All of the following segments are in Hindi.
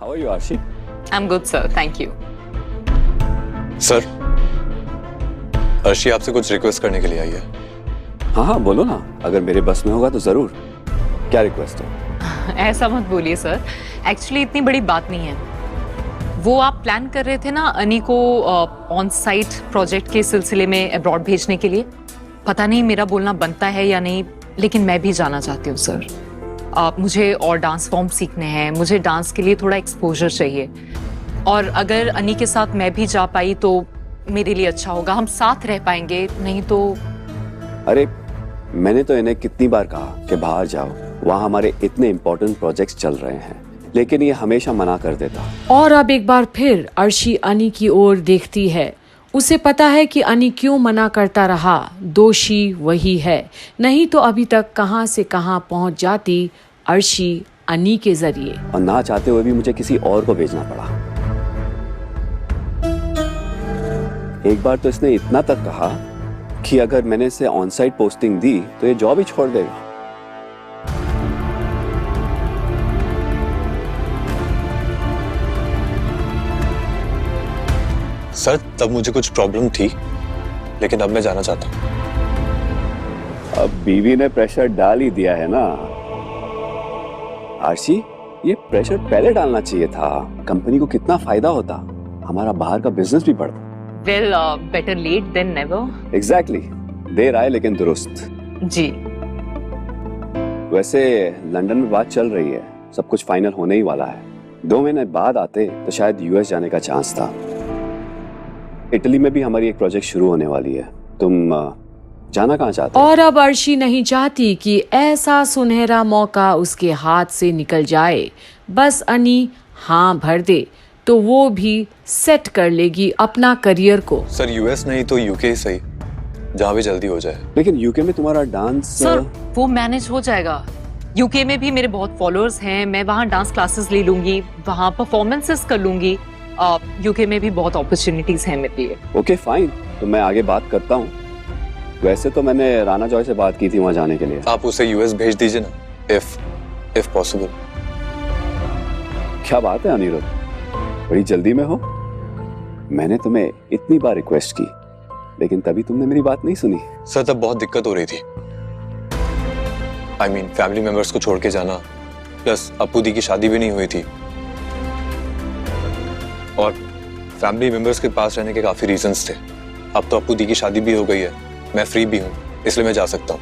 How are you, Arshi? I'm good, sir. Thank you. Sir, Arshi आपसे कुछ रिक्वेस्ट करने के लिए आई है। हाँ हाँ बोलो ना, अगर मेरे बस में होगा तो जरूर। क्या रिक्वेस्ट है? ऐसा मत बोलिए सर, एक्चुअली इतनी बड़ी बात नहीं है। वो आप प्लान कर रहे थे ना अनी को ऑन साइट प्रोजेक्ट के सिलसिले में अब्रॉड भेजने के लिए। पता नहीं मेरा बोलना बनता है या नहीं, लेकिन मैं भी जाना चाहती हूँ सर। मुझे और डांस फॉर्म सीखने हैं, मुझे डांस के लिए थोड़ा एक्सपोजर चाहिए, और अगर अनी के साथ मैं भी जा पाई तो मेरे लिए अच्छा होगा, हम साथ रह पाएंगे। नहीं तो अरे मैंने तो इन्हें कितनी बार कहा कि बाहर जाओ, वहाँ हमारे इतने इम्पोर्टेंट प्रोजेक्ट्स चल रहे हैं, लेकिन ये हमेशा मना कर देता। और अब एक बार फिर अर्शी अनी की ओर देखती है। उसे पता है कि अनी क्यों मना करता रहा, दोषी वही है, नहीं तो अभी तक कहां से कहां पहुंच जाती अर्शी अनी के जरिए। और ना चाहते हुए भी मुझे किसी और को भेजना पड़ा। एक बार तो इसने इतना तक कहा कि अगर मैंने इसे ऑन साइट पोस्टिंग दी तो ये जॉब ही छोड़ देगा। सर, तब मुझे कुछ प्रॉब्लम थी, लेकिन अब मैं जाना चाहता हूँ। अब बीवी ने प्रेशर डाल ही दिया है ना। आरशी, ये प्रेशर पहले डालना चाहिए था। कंपनी को कितना फायदा होता, हमारा बाहर का बिजनेस भी बढ़ता। Well better late than never. Exactly, देर आए लेकिन दुरुस्त। जी। वैसे लंदन में बात चल रही है, सब कुछ फाइनल होने ही वाला है। 2 महीने बाद आते तो शायद यूएस जाने का चांस था। इटली में भी हमारी एक प्रोजेक्ट शुरू होने वाली है। तुम जाना कहाँ चाहते हो? और अब अर्शी नहीं चाहती कि ऐसा सुनहरा मौका उसके हाथ से निकल जाए। बस अनी हाँ भर दे तो वो भी सेट कर लेगी अपना करियर को। सर, यूएस नहीं तो यूके ही सही, जहाँ भी जल्दी हो जाए। लेकिन यूके में तुम्हारा डांस सर वो मैनेज हो जाएगा। यूके में भी मेरे बहुत फॉलोअर्स हैं, मैं वहाँ डांस क्लासेस ले लूंगी, वहाँ परफॉर्मेंसेस कर लूंगी। यूके में भी बहुत अपॉर्चुनिटीज हैं मेरे लिए। ओके फाइन, तो मैं आगे बात करता हूँ। वैसे तो मैंने राना जॉय से बात की थी वहाँ जाने के लिए। आप उसे यूएस भेज दीजिए ना, इफ पॉसिबल। क्या बात है अनिरुद्ध, बड़ी जल्दी में हो। मैंने तुम्हें इतनी बार रिक्वेस्ट की, लेकिन तभी तुमने मेरी बात नहीं सुनी। सर, तब बहुत दिक्कत हो रही थी। I mean, फैमिली मेंबर्स को छोड़ के जाना, प्लस अप्पू दी की शादी भी नहीं हुई थी, और फैमिली मेंबर्स के पास रहने के काफी रीजंस थे। अब तो अप्पू दी की शादी भी हो गई है, मैं फ्री भी हूँ, इसलिए मैं जा सकता हूँ।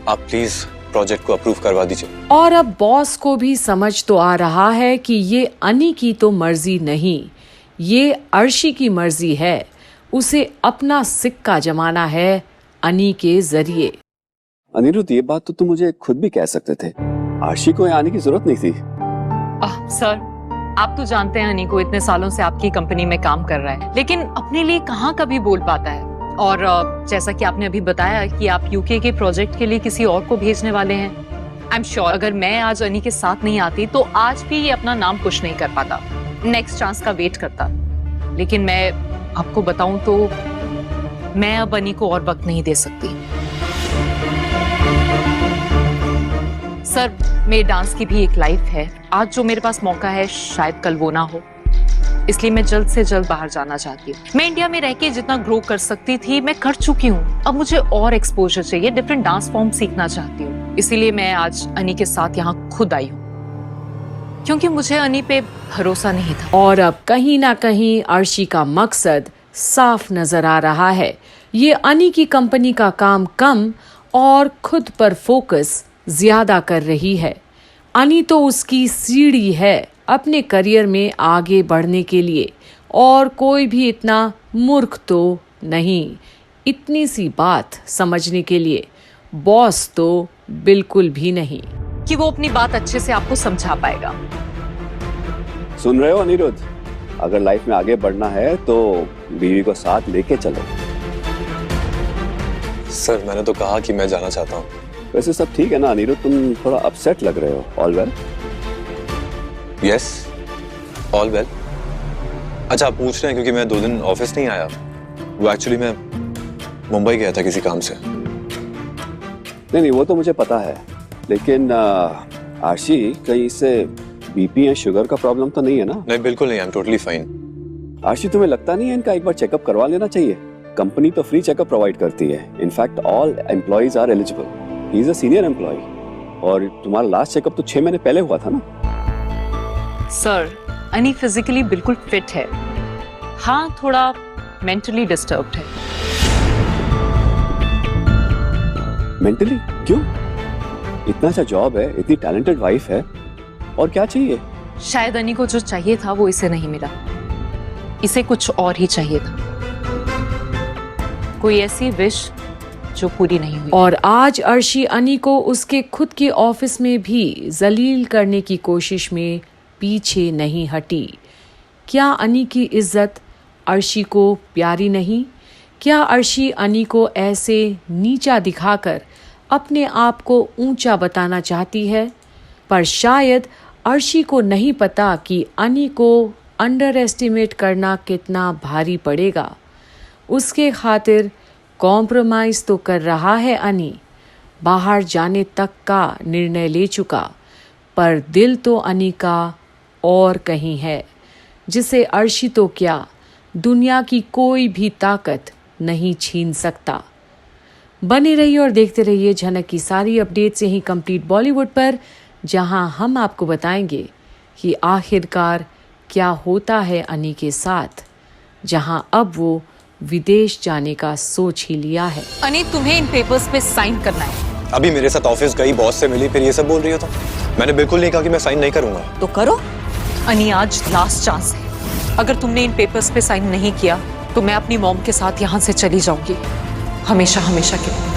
आप प्लीज प्रोजेक्ट को अप्रूव करवा दीजिए। और अब बॉस को भी समझ तो आ रहा है कि ये अनी की तो मर्जी नहीं, ये अर्शी की मर्जी है। उसे अपना सिक्का जमाना है अनी के जरिए। अनिरुद्ध, ये बात तो तुम मुझे खुद भी कह सकते थे। आरशी को यहाँ आने की जरूरत नहीं थी। सर, आप तो जानते हैं अनी को, इतने सालों से आपकी कंपनी में काम कर रहा है, लेकिन अपने लिए कहाँ कभी बोल पाता है। और जैसा कि आपने अभी बताया कि आप यूके के प्रोजेक्ट के लिए किसी और को भेजने वाले हैं, आई एम श्योर अगर मैं आज अनी के साथ नहीं आती तो आज भी ये अपना नाम पुश नहीं कर पाता, नेक्स्ट चांस का वेट करता। लेकिन मैं आपको बताऊं तो मैं अब अनी को और वक्त नहीं दे सकती। सर, मेरे डांस की भी एक लाइफ है। आज जो मेरे पास मौका है शायद कल वो ना हो, इसलिए मैं जल्द से जल्द बाहर जाना चाहती हूँ। मैं इंडिया में रह के जितना ग्रो कर सकती थी मैं कर चुकी हूँ। अब मुझे और एक्सपोजर चाहिए, डिफरेंट डांस फॉर्म सीखना चाहती हूँ। इसीलिए मैं आज अनी के साथ यहाँ खुद आई हूँ, क्योंकि मुझे अनी पे भरोसा नहीं था। और अब कहीं ना कहीं अर्शी का मकसद साफ नजर आ रहा है। ये अनी की कंपनी का काम कम और खुद पर फोकस ज्यादा कर रही है। अनी तो उसकी सीढ़ी है अपने करियर में आगे बढ़ने के लिए, और कोई भी इतना मूर्ख तो नहीं इतनी सी बात समझने के लिए। बॉस तो बिल्कुल भी नहीं कि वो अपनी बात अच्छे से आपको समझा पाएगा। सुन रहे हो अनिरुद्ध, अगर लाइफ में आगे बढ़ना है तो बीवी को साथ लेके चलो। सर, मैंने तो कहा कि मैं जाना चाहता हूँ। वैसे सब ठीक है ना अनिरुद्ध, तुम थोड़ा अपसेट लग रहे हो। All well? Yes, all well. अच्छा, आप पूछ रहे हैं क्योंकि मैं 2 दिन ऑफिस नहीं आया। वो एक्चुअली मैं मुंबई गया था किसी काम से। नहीं, वो तो मुझे पता है, लेकिन आशी कहीं इससे बीपी या शुगर का प्रॉब्लम तो नहीं है ना? नहीं, बिल्कुल नहीं, आई एम टोटली फाइन। आशी, तुम्हें लगता नहीं है इनका एक बार चेकअप करवा लेना चाहिए? कंपनी तो फ्री चेकअप प्रोवाइड करती है। In fact all employees are eligible. He is a senior employee और तुम्हारा लास्ट चेकअप तो 6 महीने पहले हुआ था ना? सर, अनी फिजिकली बिल्कुल फिट है, हाँ थोड़ा मेंटली डिस्टर्ब्ड है। मेंटली? क्यों? इतना अच्छा जॉब है, इतनी टैलेंटेड वाइफ है, और क्या चाहिए? शायद अनी को जो चाहिए था वो इसे नहीं मिला, इसे कुछ और ही चाहिए था, कोई ऐसी विश जो पूरी नहीं हुई। और आज अर्शी अनी को उसके खुद के ऑफिस में भी जलील करने की कोशिश में पीछे नहीं हटी। क्या अनी की इज्जत अर्शी को प्यारी नहीं? क्या अर्शी अनी को ऐसे नीचा दिखाकर अपने आप को ऊंचा बताना चाहती है? पर शायद अर्शी को नहीं पता कि अनी को अंडर एस्टिमेट करना कितना भारी पड़ेगा। उसके खातिर कॉम्प्रोमाइज तो कर रहा है अनी, बाहर जाने तक का निर्णय ले चुका, पर दिल तो अनी का और कहीं है, जिसे अर्शी तो क्या दुनिया की कोई भी ताकत नहीं छीन सकता। बने रहिए और देखते रहिए झनक की सारी अपडेट्स यहीं कंप्लीट बॉलीवुड पर, जहां हम आपको बताएंगे कि आखिरकार क्या होता है अनी के साथ, जहां अब वो विदेश जाने का सोच ही लिया है। अनी, तुम्हें इन पेपर्स पे साइन करना है। अभी मेरे साथ ऑफिस गई, बॉस से मिली, फिर ये सब बोल रही हो? तो मैंने बिल्कुल नहीं कहा कि मैं साइन नहीं करूंगा। तो करो। अनी, आज लास्ट चांस है, अगर तुमने इन पेपर्स पे साइन नहीं किया तो मैं अपनी मॉम के साथ यहाँ से चली जाऊंगी, हमेशा हमेशा के लिए।